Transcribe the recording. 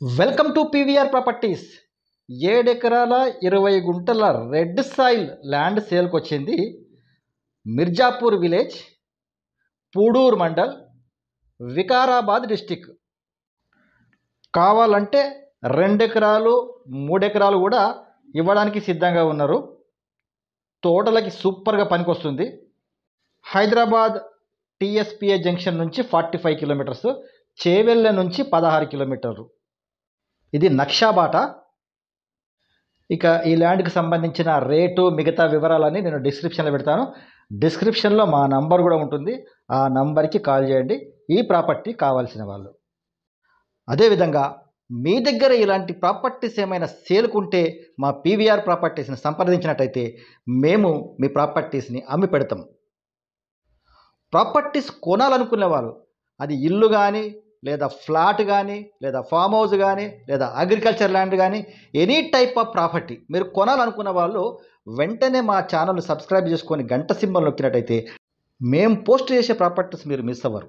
Welcome to PVR properties. 7 ఎకరాల 20 గుంటల red soil land సేల్కి వచ్చింది. Mirzapur village, Pudur mandal, Vikarabad district. కావాలంటే 2 ఎకరాలు 3 ఎకరాలు కూడా ఇవ్వడానికి సిద్ధంగా ఉన్నారు. తోటలకి సూపర్గా పనికొస్తుంది. హైదరాబాద్ టీఎస్పీఏ జంక్షన్ నుంచి 45 కిలోమీటర్స్, చేవెళ్ళ నుంచి 16 కిలోమీటర్లు. ఇది నక్షాబాట. ఇక ఈ ల్యాండ్కి సంబంధించిన రేటు మిగతా వివరాలన్నీ నేను డిస్క్రిప్షన్లో పెడతాను. డిస్క్రిప్షన్లో మా నంబర్ కూడా ఉంటుంది. ఆ నంబర్కి కాల్ చేయండి ఈ ప్రాపర్టీ కావాల్సిన వాళ్ళు. అదేవిధంగా మీ దగ్గర ఇలాంటి ప్రాపర్టీస్ ఏమైనా సేల్కుంటే మా పీవీఆర్ ప్రాపర్టీస్ని సంప్రదించినట్టయితే మేము మీ ప్రాపర్టీస్ని అమ్మి పెడతాం. ప్రాపర్టీస్ కొనాలనుకునే వాళ్ళు, అది ఇల్లు కానీ, లేదా ఫ్లాట్ కానీ, లేదా ఫామ్ హౌస్ కానీ, లేదా అగ్రికల్చర్ ల్యాండ్ కానీ, ఎనీ టైప్ ఆఫ్ ప్రాపర్టీ మీరు కొనాలనుకున్న వాళ్ళు వెంటనే మా ఛానల్ సబ్స్క్రైబ్ చేసుకొని గంట సింబల్ నొక్కినట్టయితే మేము పోస్ట్ చేసే ప్రాపర్టీస్ మీరు మిస్ అవ్వరు.